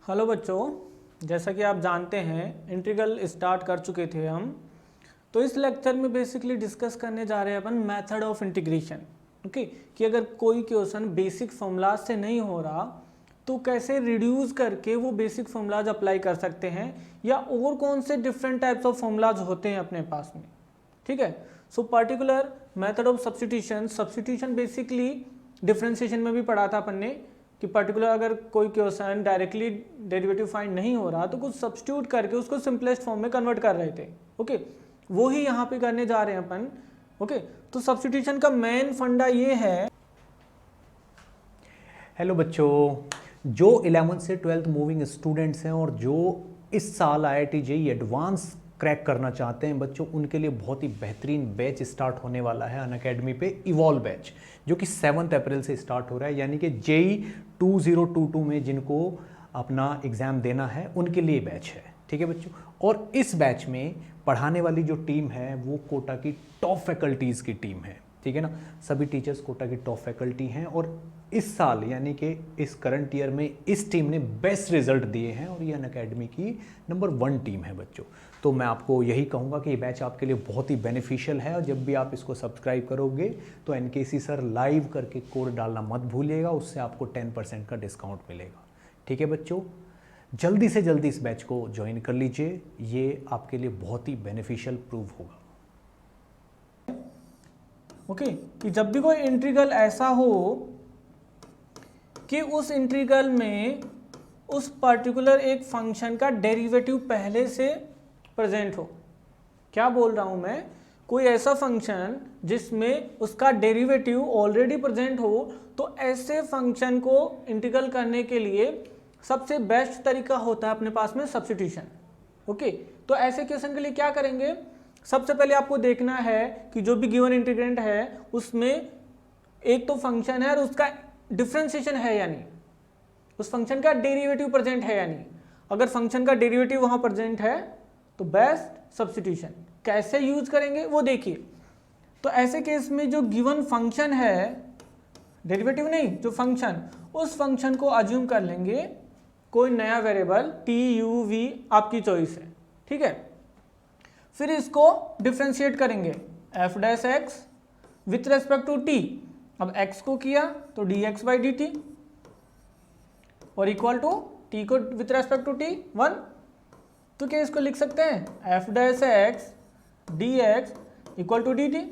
Hello बच्चों, जैसा कि आप जानते हैं इंटीग्रल स्टार्ट कर चुके थे हम। तो इस लेक्चर में बेसिकली डिस्कस करने जा रहे हैं अपन मेथड ऑफ इंटीग्रेशन। ओके, कि अगर कोई क्वेश्चन बेसिक फॉर्मूलाज से नहीं हो रहा तो कैसे रिड्यूस करके वो बेसिक फॉर्मूलाज अप्लाई कर सकते हैं, या और कौन से डिफरेंट टाइप्स ऑफ फॉर्मूलाज होते हैं अपने पास में। ठीक है, so particular method of substitution basically differentiation में भी पढ़ा था अपन ने कि पर्टिकुलर अगर कोई क्वेश्चन डायरेक्टली डेरिवेटिव फाइंड नहीं हो रहा तो कुछ सब्स्टिट्यूट करके उसको सिंपलेस्ट फॉर्म में कन्वर्ट कर रहे थे। ओके, वो ही यहाँ पे करने जा रहे हैं अपन। ओके, तो सब्स्टिट्यूशन का मेन फंडा ये है। हेलो बच्चों, जो 11th से 12th मूविंग स्टूडेंट्स हैं और जो इस साल IIT JEE एडवांस क्रैक करना चाहते हैं बच्चों, उनके लिए बहुत ही बेहतरीन बैच स्टार्ट होने वाला है अनअकैडमी पे, इवॉल्व बैच, जो कि 7 अप्रैल से स्टार्ट हो रहा है। यानी कि JEE 2022 में जिनको अपना एग्ज़ाम देना है उनके लिए बैच है। ठीक है बच्चों, और इस बैच में पढ़ाने वाली जो टीम है वो कोटा की टॉप फैकल्टीज़ की टीम है। ठीक है ना, सभी टीचर्स कोटा की टॉप फैकल्टी हैं और इस साल यानी कि इस करंट ईयर में इस टीम ने बेस्ट रिजल्ट दिए हैं और ये अनअकैडमी की नंबर 1 टीम है बच्चों। तो मैं आपको यही कहूँगा कि ये बैच आपके लिए बहुत ही बेनिफिशियल है और जब भी आप इसको सब्सक्राइब करोगे तो NKC सर लाइव करके कोड डालना मत भूलिएगा, उससे आपको 10% का डिस्काउंट मिलेगा। ठीक है बच्चों, जल्दी से जल्दी इस बैच को ज्वाइन कर लीजिए, ये आपके लिए बहुत ही बेनिफिशियल प्रूव होगा। ओके, कि जब भी कोई इंटीग्रल ऐसा हो कि उस इंटीग्रल में उस पर्टिकुलर एक फंक्शन का डेरिवेटिव पहले से प्रेजेंट हो। क्या बोल रहा हूं मैं, कोई ऐसा फंक्शन जिसमें उसका डेरिवेटिव ऑलरेडी प्रेजेंट हो, तो ऐसे फंक्शन को इंटीग्रल करने के लिए सबसे बेस्ट तरीका होता है अपने पास में सब्स्टिट्यूशन। ओके, तो ऐसे क्वेश्चन के लिए क्या करेंगे, सबसे पहले आपको देखना है कि जो भी गिवन इंटीग्रेंट है उसमें एक तो फंक्शन है और उसका डिफरेंशिएशन है या नहीं, उस फंक्शन का डेरिवेटिव प्रेजेंट है या नहीं। अगर फंक्शन का डेरिवेटिव वहां प्रेजेंट है तो बेस्ट सब्स्टिट्यूशन। कैसे यूज करेंगे वो देखिए। तो ऐसे केस में जो गिवन फंक्शन है, डेरिवेटिव नहीं, जो फंक्शन, उस फंक्शन को अज्यूम कर लेंगे कोई नया वेरिएबल TUV आपकी चॉइस है। ठीक है, फिर इसको डिफरेंशिएट करेंगे f' with respect to t। अब x को किया तो dx/dt और इक्वल टू t को विथ रेस्पेक्ट टू t 1। तो क्या इसको लिख सकते हैं f' dx equal to dt।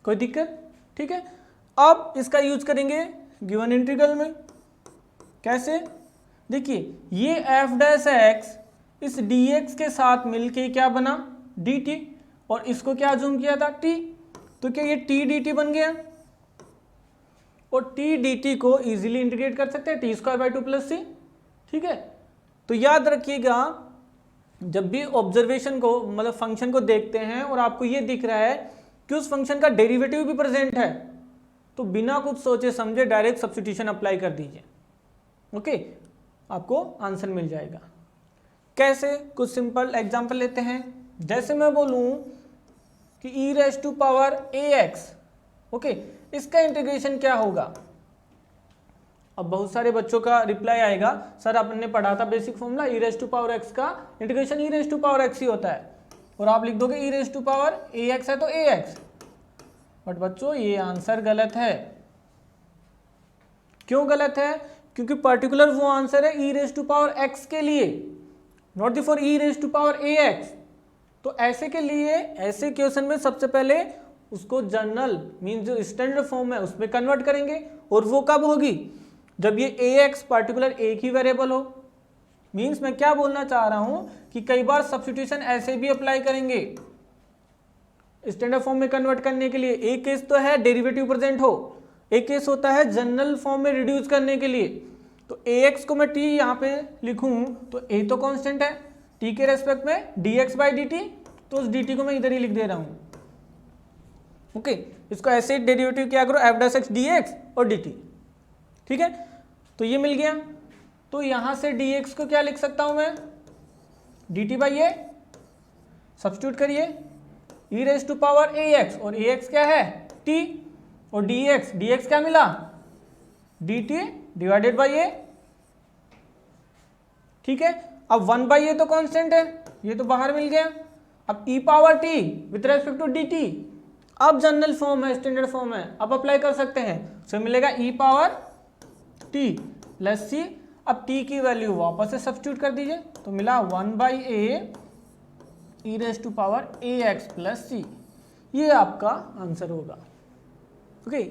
कोई दिक्कत? ठीक है, अब इसका यूज करेंगे गिवन इंटीग्रल में। कैसे? देखिए, ये f' इस dx के साथ मिलके क्या बना, dt, और इसको क्या अज्यूम किया था, t। तो क्या ये t dt बन गया, और t dt को इजीली इंटीग्रेट कर सकते हैं t² + c। ठीक है, तो याद रखिएगा जब भी ऑब्जर्वेशन को मतलब फंक्शन को देखते हैं और आपको ये दिख रहा है कि उस फंक्शन का डेरिवेटिव भी प्रेजेंट है, तो बिना कुछ सोचे समझे डायरेक्ट सब्स्टिट्यूशन अप्लाई कर दीजिए। ओके, आपको आंसर मिल जाएगा। कैसे? कुछ सिंपल एग्जांपल लेते हैं। जैसे मैं बोलूं कि e⁻ax, ओके, इसका इंटीग्रेशन क्या होगा। अब बहुत सारे बच्चों का रिप्लाई आएगा, सर आपने पढ़ा था बेसिक फॉर्मूला e⁻x का इंटीग्रेशन e⁻x ही होता है, और आप लिख दोगे e⁻ax है तो ax। बट बच्चों ये आंसर गलत है। क्यों गलत है? क्योंकि पर्टिकुलर वो आंसर है e⁻x के लिए, नॉट फॉर e⁻ax। तो ऐसे के लिए, ऐसे क्वेश्चन में सबसे पहले उसको जनरल मीन जो स्टैंडर्ड फॉर्म है उसमें कन्वर्ट करेंगे, और वो कब होगी, जब ये ax पर्टिकुलर एक ही वेरिएबल हो। मीन्स मैं क्या बोलना चाह रहा हूं कि कई बार सब्स्टिट्यूशन ऐसे भी अप्लाई करेंगे स्टैंडर्ड फॉर्म में कन्वर्ट करने के लिए। एक केस तो है डेरिवेटिव प्रेजेंट हो, एक केस होता है जनरल फॉर्म में रिड्यूस करने के लिए। तो ax को मैं t यहाँ पे लिखूं तो a तो कांस्टेंट है, t के रेस्पेक्ट में dx/dt, तो उस dt को मैं इधर ही लिख दे रहा हूं। ओके, इसको ऐसे डेरिवेटिव क्या करो f' dx और dt। ठीक है, तो ये मिल गया। तो यहां से dx को क्या लिख सकता हूं मैं, dt/a, सब्स्टिट्यूट करिए e⁻ax, और ax क्या है, t, और dx क्या मिला, dt/a। ठीक है। अब 1 बाई ए तो कांस्टेंट है, ये तो बाहर मिल गया। अब e power T with respect to D T, अब जनरल फॉर्म है, स्टैंडर्ड फॉर्म है, अब अप्लाई कर सकते हैं। सो मिलेगा e power T plus C. अब t की वैल्यू वापस से सब्स्टिट्यूट कर दीजिए, तो मिला 1 by a e raise to power a x plus c. ये आपका आंसर होगा। Okay,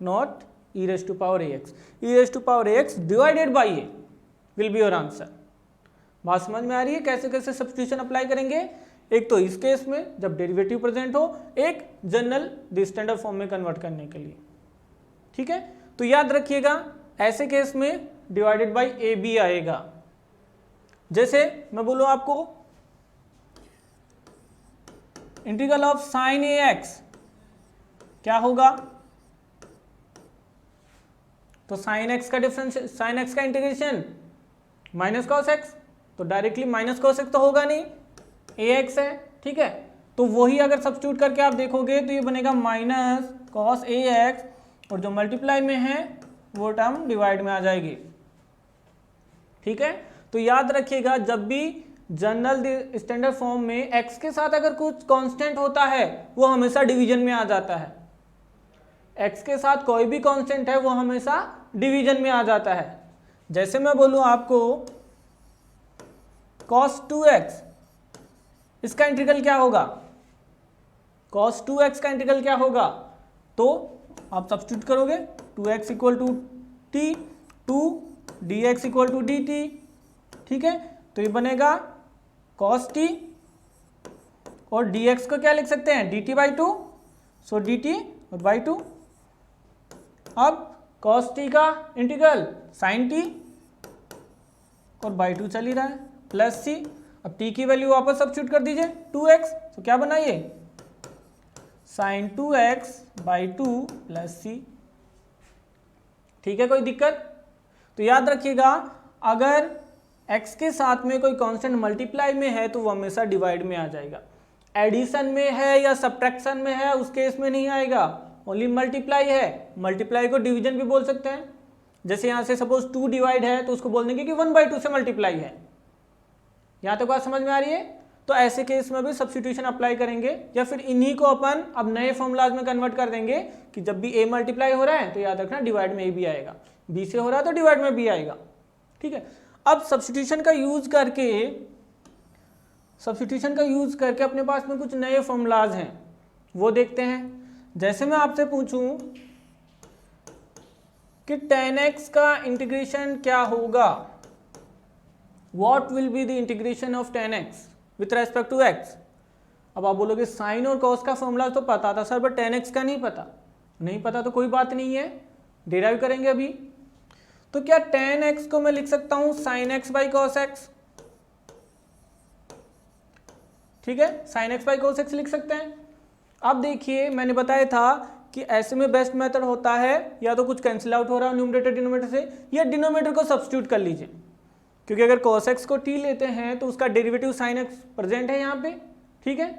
not e raise to power a x, e raise to power a x divided by a will be your answer. बात समझ में आ रही है कैसे कैसे सब्स्टिट्यूशन अप्लाई करेंगे? एक तो इस केस में जब डेरिवेटिव प्रेजेंट हो, एक जनरल स्टैंडर्ड फॉर्म में कन्वर्ट करने के लिए। ठीक है, तो याद रखिएगा ऐसे केस में डिवाइडेड बाई ए बी आएगा। जैसे मैं बोलूं आपको integral of sine A x क्या होगा, तो साइन एक्स का डिफरेंस, साइन एक्स का इंटीग्रेशन माइनस कॉस एक्स, तो डायरेक्टली माइनस कॉस एक्स तो होगा नहीं, ए एक्स है। ठीक है, तो वही अगर सब्स्टिट्यूट करके आप देखोगे तो ये बनेगा माइनस कॉस ए एक्स, और जो मल्टीप्लाई में है वो टर्म डिवाइड में आ जाएगी। ठीक है, तो याद रखिएगा जब भी जनरल स्टैंडर्ड फॉर्म में x के साथ अगर कुछ कांस्टेंट होता है वो हमेशा डिवीजन में आ जाता है। x के साथ कोई भी कांस्टेंट है वो हमेशा डिवीजन में आ जाता है। जैसे मैं बोलूं आपको cos 2x, इसका इंटीग्रल क्या होगा, cos 2x का इंटीग्रल क्या होगा, तो आप सब्स्टिट्यूट करोगे 2x equal to T, 2 dx equal to D T. ठीक है, तो ये बनेगा cos t, और dx को क्या लिख सकते हैं, dt बाई 2, सो dt और बाई 2। अब cos t का इंटीग्रल sin t, और बाई 2 चल ही रहा है, प्लस c। अब t की वैल्यू वापस सब्स्टिट्यूट कर दीजिए 2x, तो क्या बना ये sin 2x by 2 plus c। ठीक है, कोई दिक्कत? तो याद रखिएगा अगर x के साथ में कोई कांस्टेंट मल्टीप्लाई में है तो वो हमेशा डिवाइड में आ जाएगा। एडिशन में है या सब्ट्रैक्शन में है उस केस में नहीं आएगा, ओनली मल्टीप्लाई है। मल्टीप्लाई को डिवीजन भी बोल सकते हैं। जैसे यहाँ से सपोज 2 डिवाइड है तो उसको बोल देंगे कि 1 बाई 2 से मल्टीप्लाई है। यहाँ तक बात समझ में आ रही है? तो ऐसे केस में भी सब्स्टिट्यूशन अप्लाई करेंगे, या फिर इन्हीं को अपन अब नए फॉर्मूलाज में कन्वर्ट कर देंगे कि जब भी a मल्टीप्लाई हो रहा है तो याद रखना डिवाइड में a भी आएगा, b से हो रहा है तो डिवाइड में b आएगा। ठीक है, अब सब्स्टिट्यूशन का यूज करके अपने पास में कुछ नए फॉर्मूलाज हैं वो देखते हैं। जैसे मैं आपसे पूछूं कि tan x का इंटीग्रेशन क्या होगा, what will be the integration of tan x with respect to x। अब आप बोलोगे साइन और कॉस का फॉर्मूला तो पता था सर, बट tan x का नहीं पता। नहीं पता तो कोई बात नहीं है, डिराइव करेंगे अभी। तो क्या tan x को मैं लिख सकता हूं sin x by cos x? ठीक है, sin x by cos x लिख सकते हैं। अब देखिए मैंने बताया था कि ऐसे में बेस्ट मेथड होता है या तो कुछ कैंसिल आउट हो रहा है न्यूमरेटर डिनोमिनेटर से, या डिनोमिनेटर को सब्स्टिट्यूट कर लीजिए, क्योंकि अगर cos x को t लेते हैं तो उसका डेरिवेटिव sin x प्रेजेंट है यहाँ पे। ठीक है,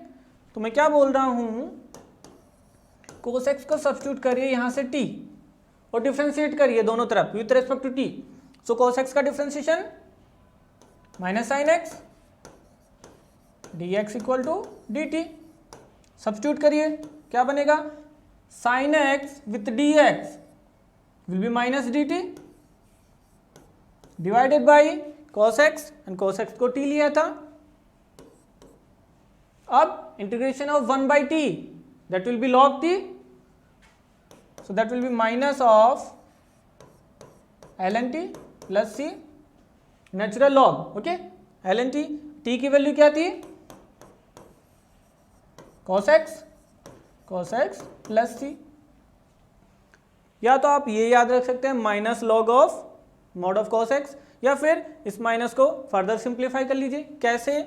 तो मैं क्या बोल रहा हूँ, cos x को सब्स्टिट्यूट करिए यहाँ से t और डिफ्रेंशिएट करिए दोनों तरफ with respect to t। So cos x का differentiation minus sin x dx equal to dt। Substitute करिए, क्या बनेगा, sin x with dx will be minus dt divided by cos x, and cos x को t लिया था। अब integration of 1 by t that will be log t, so that will be minus of ln t plus c natural log, okay, ln t। t की value क्या थी, cos x plus c। या तो आप ये याद रख सकते हैं minus log of mod of cos x, या फिर इस माइनस को फर्दर सिंप्लीफाई कर लीजिए। कैसे,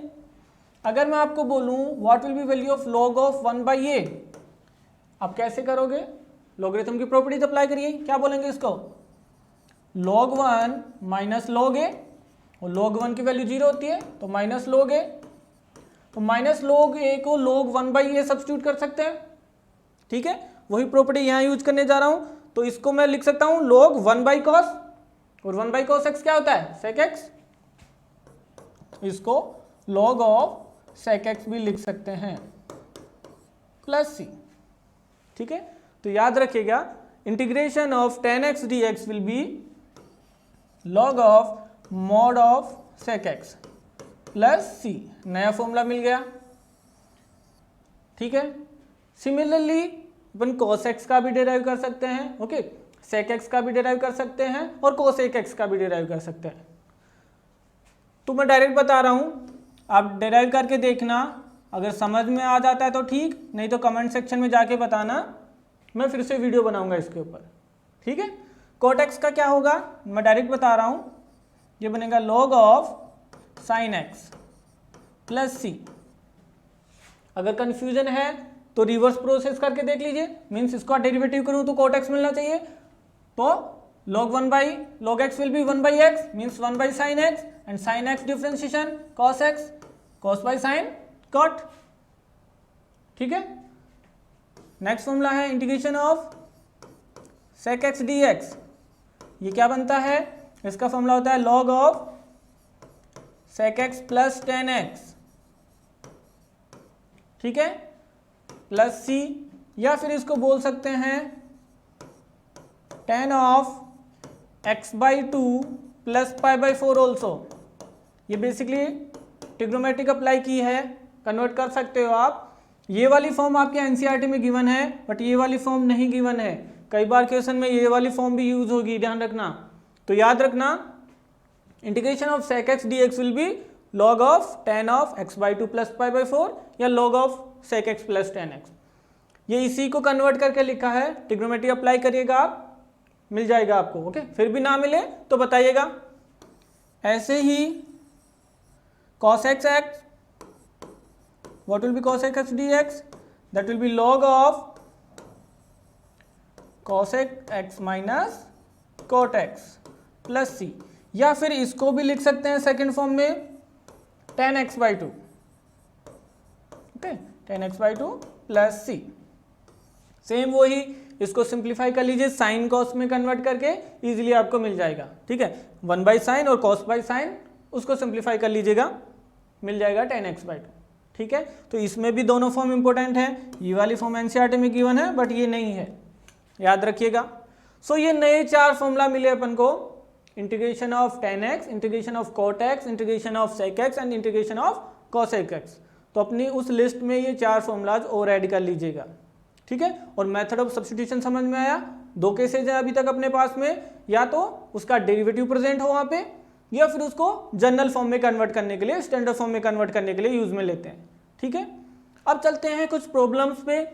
अगर मैं आपको बोलूं what will B value of log of 1 by a, आप कैसे करोगे, लॉगरिथम की प्रॉपर्टीज अप्लाई करिए। क्या बोलेंगे इसको, log 1 माइनस log a, और log 1 की वैल्यू 0 होती है तो माइनस log a, तो माइनस log a को log 1 बाई a सब्स्टिट्यूट कर सकते हैं। ठीक है, वही प्रॉपर्टी यहाँ यूज करने जा रहा हूँ, तो इसको मैं लिख सकता हूँ log 1 बाई कॉस, और 1 बाई कॉस एक्स क्या होता है, sec x। इसको log ऑफ sec x भी लिख सकते हैं प्लस सी। ठीक है, तो याद रखिएगा integration of tan x dx will be log of mod of sec x plus c. नया फॉर्मूला मिल गया। ठीक है, सिमिलरली अपन cos x का भी डिराइव कर सकते हैं, ओके, sec x का भी डिराइव कर सकते हैं और cosec x का भी डिराइव कर सकते हैं। तो मैं डायरेक्ट बता रहा हूँ, आप डिराइव करके देखना, अगर समझ में आ जाता है तो ठीक, नहीं तो कमेंट सेक्शन में जाके बताना, मैं फिर से वीडियो बनाऊंगा इसके ऊपर। ठीक है, cot x का क्या होगा, मैं डायरेक्ट बता रहा हूँ, ये बनेगा log of sin x plus c. अगर कंफ्यूजन है तो रिवर्स प्रोसेस करके देख लीजिए, मीन्स इसका डेरिवेटिव करूँ तो cot x मिलना चाहिए, तो log 1 by log x will be 1 by x means 1 by sin x and sin x differentiation cos x cos by sin cot। ठीक है, नेक्स्ट फॉर्मूला है integration of sec x dx। ये क्या बनता है, इसका फॉर्मूला होता है log of sec x plus tan x। ठीक है, प्लस सी, या फिर इसको बोल सकते हैं tan of x by 2 plus pi by 4 also. ये बेसिकली ट्रिग्नोमेट्रिक अप्लाई की है, कन्वर्ट कर सकते हो आप। ये वाली फॉर्म आपके एनसीईआरटी में गिवन है, बट ये वाली फॉर्म नहीं गिवन है। कई बार क्वेश्चन में ये वाली फॉर्म भी यूज होगी, ध्यान रखना। तो याद रखना integration of sec x dx will be log of tan of x by 2 plus pi by 4 या log of sec x plus tan x। ये इसी को कन्वर्ट करके लिखा है, ट्रिग्नोमेट्री अप्लाई करिएगा आप, मिल जाएगा आपको। ओके, फिर भी ना मिले तो बताइएगा। ऐसे ही cos x what will be cos x dx, that will be log of cosec x minus cot x plus c, या फिर इसको भी लिख सकते हैं सेकेंड फॉर्म में tan x by 2, okay, tan x by 2 plus c. Same वही, इसको सिंप्लीफाई कर लीजिए, साइन कॉस में कन्वर्ट करके इजीली आपको मिल जाएगा। ठीक है, 1 बाई साइन और कॉस बाई साइन, उसको सिंप्लीफाई कर लीजिएगा, मिल जाएगा tan x बाई 2। ठीक है, तो इसमें भी दोनों फॉर्म इंपॉर्टेंट है। ये वाली फॉर्म एनसीईआरटी में गिवन है, बट ये नहीं है, याद रखिएगा। सो ये नए 4 फॉर्मूला मिले अपन को, integration of tan x, integration of cot x, integration of sec x and integration of cosec x। तो अपनी उस लिस्ट में ये 4 फॉर्मूलाज और ऐड कर लीजिएगा। ठीक है, और मेथड ऑफ सब्स्टिट्यूशन समझ में आया। 2 केसेज है अभी तक अपने पास में, या तो उसका डेरिवेटिव प्रेजेंट हो वहाँ पे, या फिर उसको जनरल फॉर्म में कन्वर्ट करने के लिए, स्टैंडर्ड फॉर्म में कन्वर्ट करने के लिए यूज में लेते हैं। ठीक है, अब चलते हैं कुछ प्रॉब्लम्स पे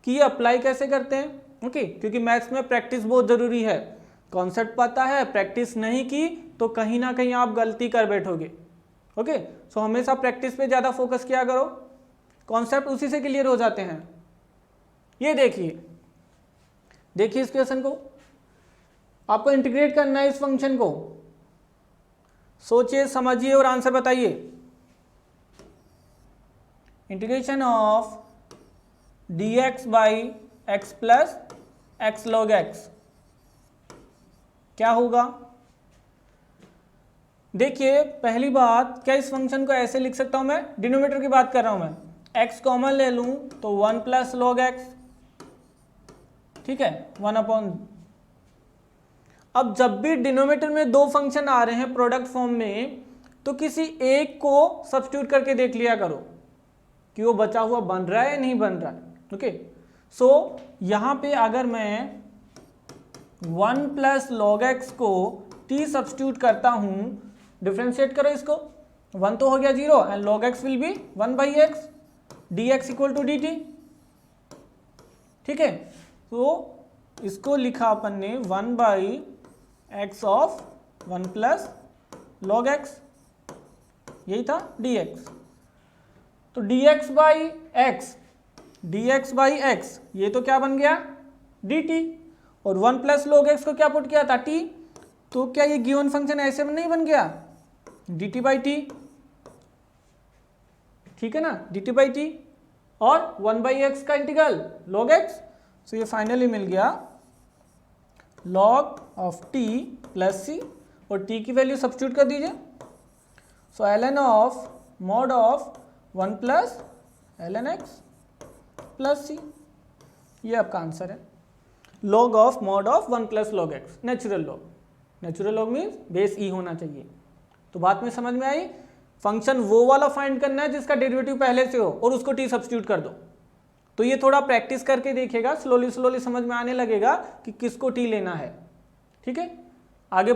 कि ये अप्लाई कैसे करते हैं। ओके, क्योंकि मैथ्स में प्रैक्टिस बहुत ज़रूरी है। कॉन्सेप्ट पता है, प्रैक्टिस नहीं की तो कहीं ना कहीं आप गलती कर बैठोगे। ओके, सो हमेशा प्रैक्टिस पे ज़्यादा फोकस किया करो, कॉन्सेप्ट उसी से क्लियर हो जाते हैं। ये देखिए इस क्वेश्चन को, आपको इंटीग्रेट करना है इस फंक्शन को। सोचिए, समझिए और आंसर बताइए। Integration of dx by x plus x log x क्या होगा। देखिए पहली बात, क्या इस फंक्शन को ऐसे लिख सकता हूं मैं, डिनोमिनेटर की बात कर रहा हूं मैं, x कॉमन ले लूं तो 1 प्लस लॉग एक्स। ठीक है, 1 अपॉन। अब जब भी डिनोमिनेटर में 2 फंक्शन आ रहे हैं प्रोडक्ट फॉर्म में, तो किसी एक को सब्स्टिट्यूट करके देख लिया करो कि वो बचा हुआ बन रहा है या नहीं बन रहा है। ओके, सो यहां पे अगर मैं 1 प्लस लॉग एक्स को t सब्स्टिट्यूट करता हूं, डिफ्रेंशिएट करो इसको, 1 तो हो गया 0 and log x will be 1 by X dx equal to dt। ठीक है, तो इसको लिखा अपन ने 1 by X of 1 plus log X, यही था dx। तो dx बाई एक्स ये तो क्या बन गया dt, और 1 प्लस लॉग एक्स को क्या पुट किया था t, तो क्या ये गिवन फंक्शन ऐसे में नहीं बन गया dt बाई टी। ठीक है ना, dt बाई टी और 1 बाई एक्स का इंटीग्रल log x। सो ये फाइनली मिल गया log of t plus c, और t की वैल्यू सब्स्टिट्यूट कर दीजिए। So ln of mod of 1 plus ln x plus c, ये आपका आंसर है। Log of mod of 1 plus log x, natural log. Natural log means base e होना चाहिए। तो बात में समझ में आई। फंक्शन वो वाला फाइंड करना है जिसका डेरिवेटिव पहले से हो और उसको टी सब्स्टिट्यूट कर दो। तो ये थोड़ा प्रैक्टिस करके देखिएगा, स्लोली स्लोली समझ में आने लगेगा कि किसको टी लेना है। ठीक है, आगे